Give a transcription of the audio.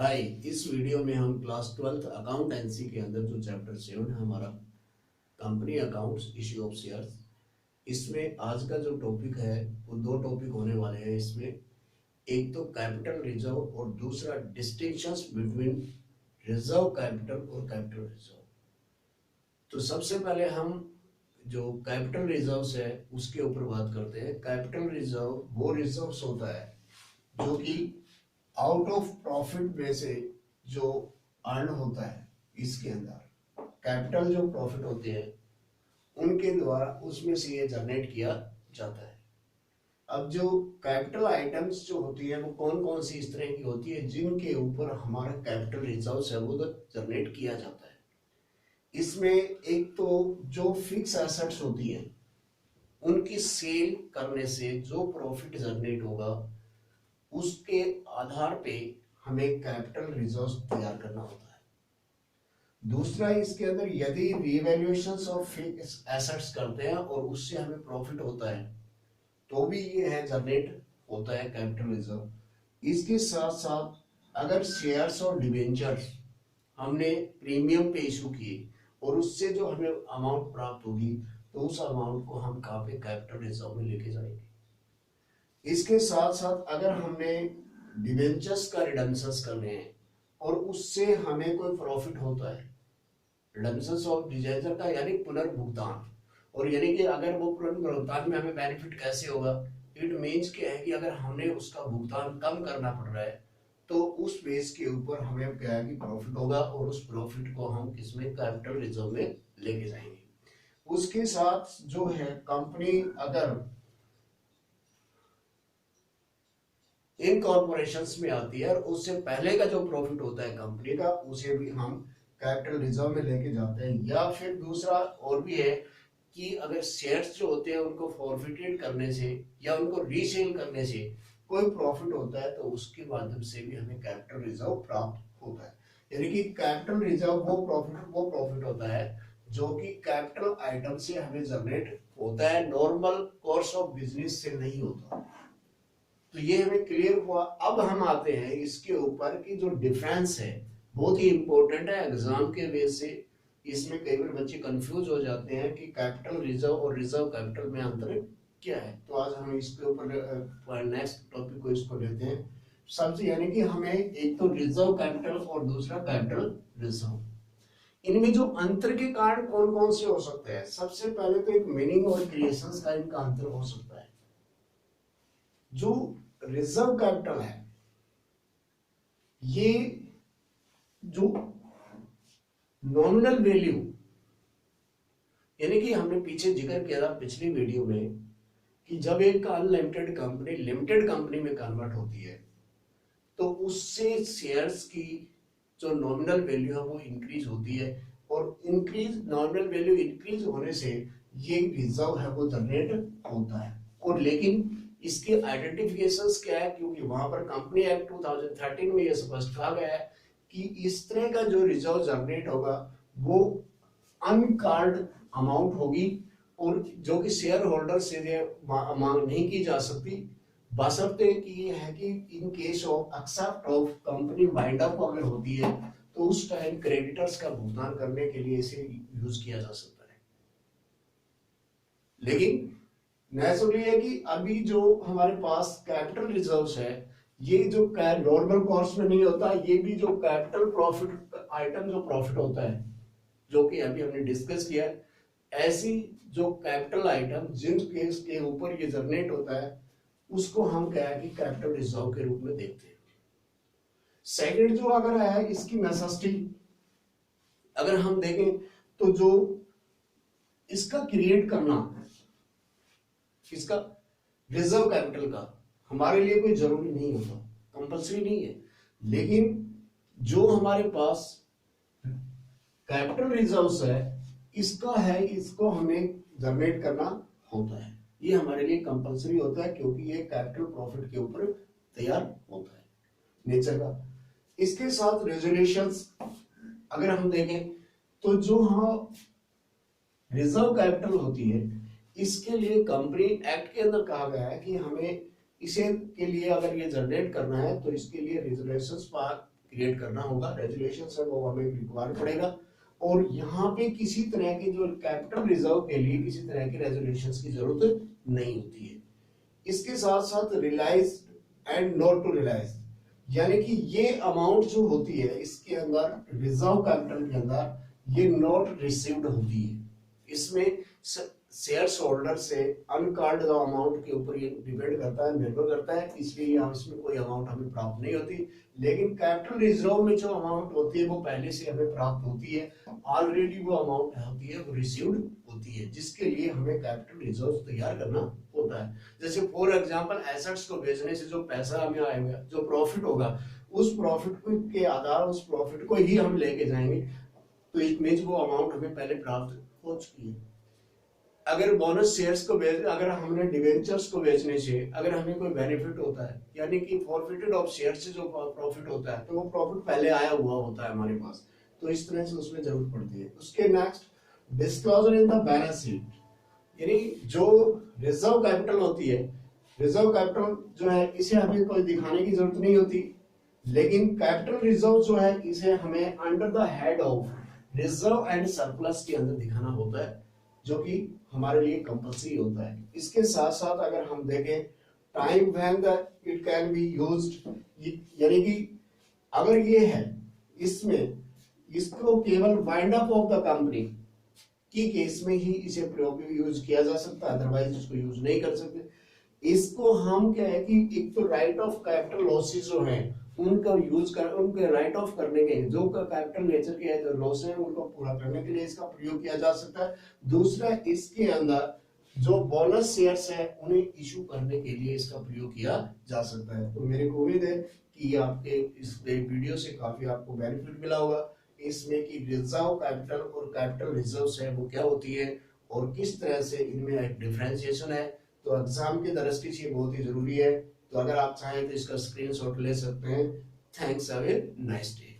हाय। इस वीडियो में हम क्लास 12th अकाउंटेंसी के अंदर जो चैप्टर 7 है हमारा company accounts issue of shares, इसमें आज का जो टॉपिक है वो दो टॉपिक होने वाले हैं। इसमें एक तो कैपिटल रिजर्व और दूसरा डिस्टिंक्शंस बिटवीन रिजर्व कैपिटल और कैपिटल रिजर्व। तो सबसे पहले हम जो कैपिटल रिजर्व्स है उसके ऊपर बात करते हैं। कैपिटल रिजर्व वो रिजर्व्स होता है जो कि आउट ऑफ प्रॉफिट में से जो अर्न होता है, इसके अंदर कैपिटल जो प्रॉफिट होते हैं उनके द्वारा उसमें से ये जनरेट किया जाता है। अब जो कैपिटल आइटम्स जो होती है वो कौन कौन सी इस तरह की होती है जिनके ऊपर हमारा कैपिटल रिजर्व्स है वो जनरेट किया जाता है। इसमें एक तो जो फिक्स एसेट्स होती है उनकी सेल करने से जो प्रॉफिट जनरेट होगा उसके आधार पे हमें कैपिटल रिजर्व तैयार करना होता है। दूसरा, इसके अंदर यदि रीवैल्यूएशंस ऑफ फिक्स एसेट्स करते हैं और उससे हमें प्रॉफिट होता है तो भी ये है जनरेट होता है कैपिटल रिजर्व। इसके साथ साथ अगर शेयर्स और डिबेंचर्स हमने प्रीमियम पे इशू किए और उससे जो हमें अमाउंट प्राप्त होगी तो उस अमाउंट को हम कहाँ पे कैपिटल रिजर्व में लेके जाएंगे। इसके साथ साथ अगर हमने डिबेंचर्स का रिडम्पशंस करने हैं और उससे हमें कोई प्रॉफिट होता है, रिडम्पशंस ऑफ डिबेंचर का यानी पुनर्भुगतान, और यानी कि अगर वो पुनर्भुगतान में हमें बेनिफिट कैसे होगा, इट मीन्स क्या है कि अगर हमने उसका भुगतान कम करना पड़ रहा है तो उस बेस के ऊपर हमें क्या है कि प्रॉफिट होगा और उस प्रॉफिट को हम किसमें कैपिटल रिजर्व में लेके जाएंगे। उसके साथ जो है कंपनी अगर इन कॉर्पोरेशंस में आती है और उससे पहले का जो प्रॉफिट होता है कंपनी का उसे भी हम कैपिटल रिजर्व में लेके जाते हैं। या फिर दूसरा और भी है कि अगर शेयर्स जो होते हैं उनको फॉरफिटेड करने से या उनको रीसेल करने से कोई प्रॉफिट होता है तो उसके माध्यम से भी हमें कैपिटल रिजर्व प्राप्त होता है। यानी कि कैपिटल रिजर्व वो प्रॉफिट होता है जो कि कैपिटल आइटम से हमें जनरेट होता है, नॉर्मल कोर्स ऑफ बिजनेस से नहीं होता। तो ये हमें क्लियर हुआ। अब हम आते हैं इसके ऊपर कि जो डिफरेंस है बहुत ही इंपॉर्टेंट है एग्जाम के बेस से। इसमें कई बार बच्चे कंफ्यूज हो जाते हैं कि कैपिटल रिजर्व और रिजर्व कैपिटल में अंतर क्या है। तो आज हम इसके ऊपर नेक्स्ट टॉपिक को इसको लेते हैं सबसे, यानी कि हमें एक तो रिजर्व कैपिटल और दूसरा कैपिटल रिजर्व, इनमें जो अंतर के कारण कौन कौन से हो सकते हैं। सबसे पहले तो एक मीनिंग और क्रिएशंस का इनका अंतर हो सकता है। जो रिजर्व कैपिटल है ये जो नॉमिनल वैल्यू, यानी कि हमने पीछे जिक्र किया था पिछली वीडियो में कि जब एक अनलिमिटेड कंपनी लिमिटेड कंपनी में कन्वर्ट होती है तो उससे शेयर्स की जो नॉमिनल वैल्यू है वो इंक्रीज होती है और नॉमिनल वैल्यू इंक्रीज होने से ये रिजर्व है वो जनरेट होता है। और लेकिन इसके आइडेंटिफिकेशंस क्या है, क्योंकि वहां पर कंपनी एक्ट 2013 में यह स्पष्ट कहा गया है कि इस तरह का जो रिजर्व जनरेट होगा वो अनकार्ड अमाउंट होगी और जो कि शेयर होल्डर से मांग नहीं की जा सकती, बशर्ते कि ये है कि in case of except of company wind up अगर होती है तो उस टाइम क्रेडिटर्स का भुगतान करने के लिए इसे यूज किया जा सकता है। लेकिन नेचुरली है कि अभी जो हमारे पास कैपिटल रिजर्व्स है ये जो नॉर्मल कोर्स में नहीं होता, ये भी जो कैपिटल प्रॉफिट आइटम जो प्रॉफिट होता है जो कि अभी हमने डिस्कस किया, ऐसी जो कैपिटल आइटम जिन केस के ऊपर ये जनरेट होता है उसको हम क्या है कि कैपिटल रिजर्व के रूप में देखते हैं। सेकंड जो अगर है इसकी नेसेसिटी अगर हम देखें तो जो इसका क्रिएट करना इसका रिजर्व कैपिटल का हमारे लिए कोई जरूरी नहीं होता, कंपल्सरी नहीं है। लेकिन जो हमारे पास कैपिटल रिजर्व्स है इसका है, इसको हमें जनरेट करना होता है। ये हमारे लिए कंपल्सरी होता है क्योंकि ये कैपिटल प्रॉफिट के ऊपर तैयार होता है नेचर का। इसके साथ रेजोल्यूशंस अगर हम देखें तो जो रिजर्व कैपिटल होती है इसके लिए कंपनी एक्ट के अंदर कहा गया है कि हमें इसे के लिए अगर ये जनरेट करना है तो इसके लिए रेजोल्यूशंस क्रिएट करना होगा, रेजुलेशन है वो हमें रिक्वायर पड़ेगा। और यहाँ पे किसी तरह के जो कैपिटल रिजर्व के लिए किसी तरह की रेजुलेशंस की जरूरत नहीं होती है। इसके साथ साथ realise and not to realise, यानी कि ये अमाउंट जो होती है इसके अंदर रिजर्व कैपिटल के अंदर ये नॉट रिसीव्ड होती है। इसमें शेयर्स होल्डर से अनकॉल्ड अमाउंट के ऊपर ये डिपेंड करता है, निर्भर करता है, इसलिए यहाँ इसमें कोई अमाउंट हमें प्राप्त नहीं होती। लेकिन कैपिटल रिजर्व में जो अमाउंट होती है वो पहले से हमें प्राप्त होती है, ऑलरेडी वो अमाउंट होती है वो रिसीव्ड होती है, जिसके लिए हमें कैपिटल रिजर्व तैयार करना होता है। जैसे फॉर एग्जांपल एसेट्स को बेचने से जो पैसा हमें आएगा, जो प्रॉफिट होगा, उस प्रॉफिट के आधार उस प्रॉफिट को ही हम लेके जाएंगे, तो इट मींस वो अमाउंट हमें पहले प्राप्त हो चुकी है। अगर बोनस शेयर्स को बेच, अगर हमने डिवेंचर्स को बेचने से अगर हमें कोई बेनिफिट होता है, यानी कि फॉरफिटेड ऑफ शेयर से जो प्रॉफिट होता है, तो वो प्रॉफिट पहले आया हुआ होता है हमारे पास, तो इस तरह से उसमें जरूरत पड़ती है। उसके next disclosure in the balance sheet, यानी जो रिजर्व कैपिटल होती है, रिजर्व कैपिटल जो है इसे हमें कोई दिखाने की जरूरत नहीं होती, लेकिन कैपिटल रिजर्व जो है इसे हमें under the head of reserve and surplus के अंदर दिखाना होता है, जो कि हमारे लिए कंपल्सरी होता है। इसके साथ साथ अगर हम देखें time when it can be used, यानी कि अगर ये है इसमें इसको केवल wind up of the company की केस में ही इसे प्रयोग यूज किया जा सकता है, अदरवाइज इसको यूज नहीं कर सकते। इसको हम क्या है कि एक तो राइट ऑफ कैपिटल लॉसेस जो है उनका यूज कर, उनके राइट ऑफ करने के जो का कैपिटल नेचर के जो लॉस है उनको पूरा करने के लिए इसका प्रयोग किया जा सकता है। दूसरा, इसके अंदर जो बोनस शेयर्स है उन्हें इशू करने के लिए इसका प्रयोग किया जा सकता है। तो मेरे को उम्मीद है कि आपके इस वीडियो से काफी आपको बेनिफिट मिला होगा, इसमें कि रिजर्व कैपिटल और कैपिटल रिजर्व्स है वो क्या होती है और किस तरह से इनमें एक डिफरेंशिएशन है। तो एग्जाम की दृष्टि से बहुत ही जरूरी है, तो अगर आप चाहें तो इसका स्क्रीनशॉट ले सकते हैं। Thanks, have a nice day.